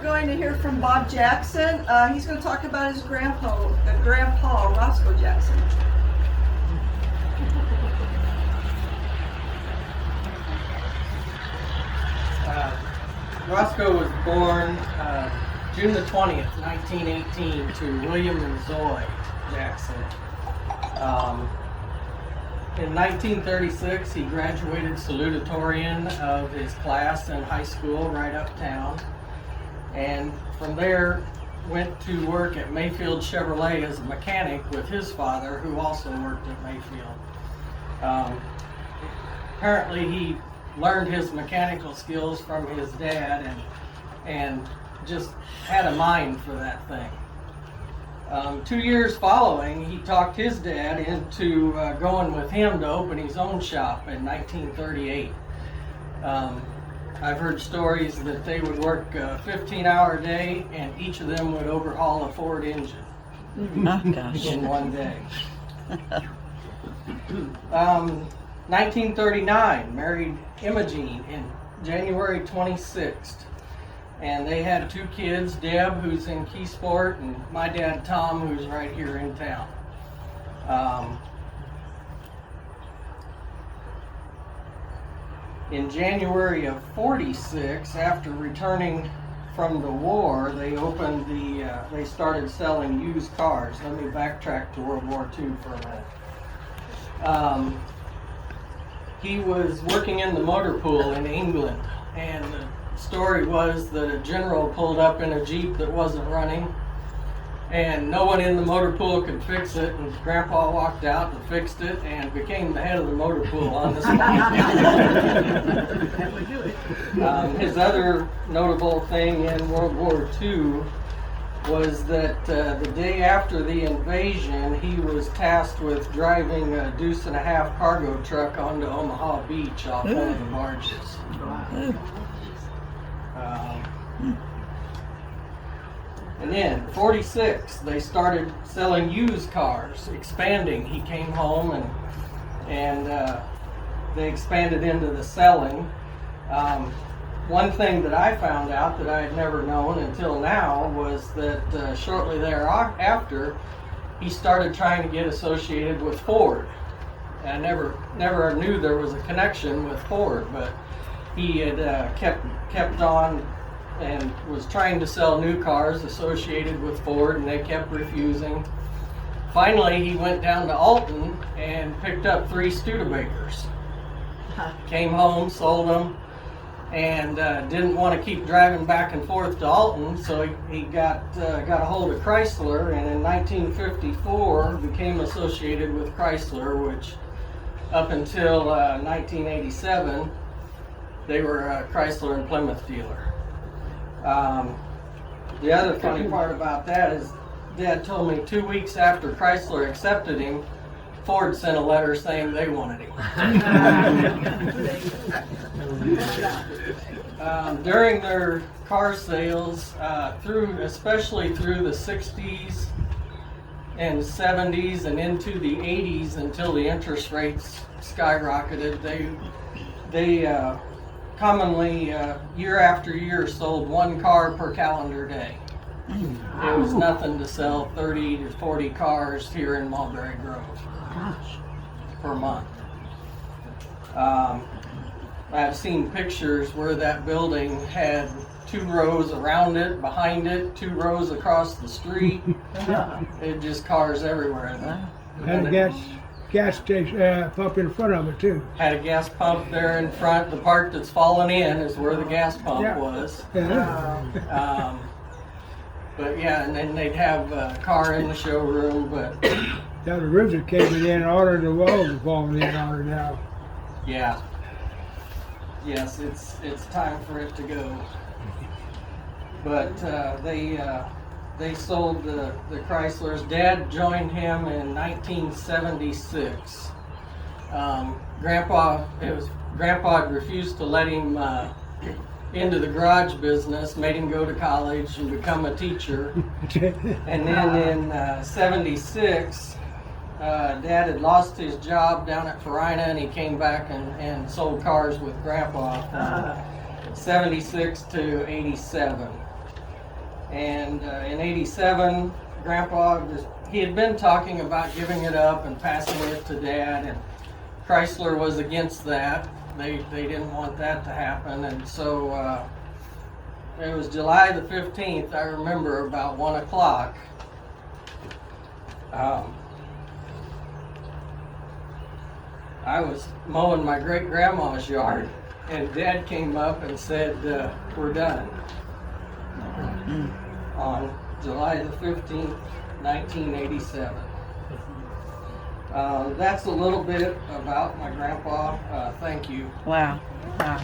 going to hear from Bob Jackson. He's going to talk about his grandpa, Roscoe Jackson. Roscoe was born June the 20th, 1918 to William and Zoe Jackson. In 1936, he graduated salutatorian of his class in high school right uptown, and from there went to work at Mayfield Chevrolet as a mechanic with his father, who also worked at Mayfield. Apparently he learned his mechanical skills from his dad and just had a mind for that thing. 2 years following, he talked his dad into going with him to open his own shop in 1938. I've heard stories that they would work a 15-hour day and each of them would overhaul a Ford engine in one day. 1939, married Emi Jean in January 26th. And they had 2 kids, Deb, who's in Keysport, and my dad, Tom, who's right here in town. In January of 46, after returning from the war, they opened they started selling used cars. Let me backtrack to World War II for a minute. He was working in the motor pool in England, and the story was that a general pulled up in a Jeep that wasn't running, and no one in the motor pool could fix it, and Grandpa walked out and fixed it and became the head of the motor pool on the spot. His other notable thing in World War II was that the day after the invasion, he was tasked with driving a deuce-and-a-half cargo truck onto Omaha Beach off one of the barges. And then 46, they started selling used cars, expanding. He came home and they expanded into the selling. One thing that I found out that I had never known until now was that shortly thereafter, he started trying to get associated with Ford. I never knew there was a connection with Ford, but he had kept on and was trying to sell new cars associated with Ford, and they kept refusing. Finally, he went down to Alton and picked up 3 Studebakers. Came home, sold them, and didn't want to keep driving back and forth to Alton, so he got a hold of Chrysler, and in 1954 became associated with Chrysler, which up until 1987 they were a Chrysler and Plymouth dealer. The other funny part about that is Dad told me 2 weeks after Chrysler accepted him, Ford sent a letter saying they wanted him. During their car sales, especially through the 60s and 70s and into the 80s until the interest rates skyrocketed, they commonly year after year sold 1 car per calendar day. It was nothing to sell 30 to 40 cars here in Mulberry Grove per month. I've seen pictures where that building had 2 rows around it, behind it, 2 rows across the street. It just cars everywhere. Had a gas station pump in front of it too. Had a gas pump there in front. The part that's fallen in is where the gas pump was. But yeah, and then they'd have a car in the showroom, but Now the roofs are caving in, all of the walls are falling in on it now. yeah. Yes, it's time for it to go. But they sold the Chryslers. Dad joined him in 1976. Grandpa had refused to let him into the garage business, made him go to college and become a teacher. And then in 76, Dad had lost his job down at Farina, and he came back and sold cars with Grandpa from 76 to 87. And in '87, Grandpa he had been talking about giving it up and passing it to Dad, and Chrysler was against that. They didn't want that to happen, and so it was July the 15th. I remember about 1 o'clock. I was mowing my great grandma's yard, and Dad came up and said, "We're done." On July the 15th, 1987. That's a little bit about my grandpa. Thank you. Wow. Wow.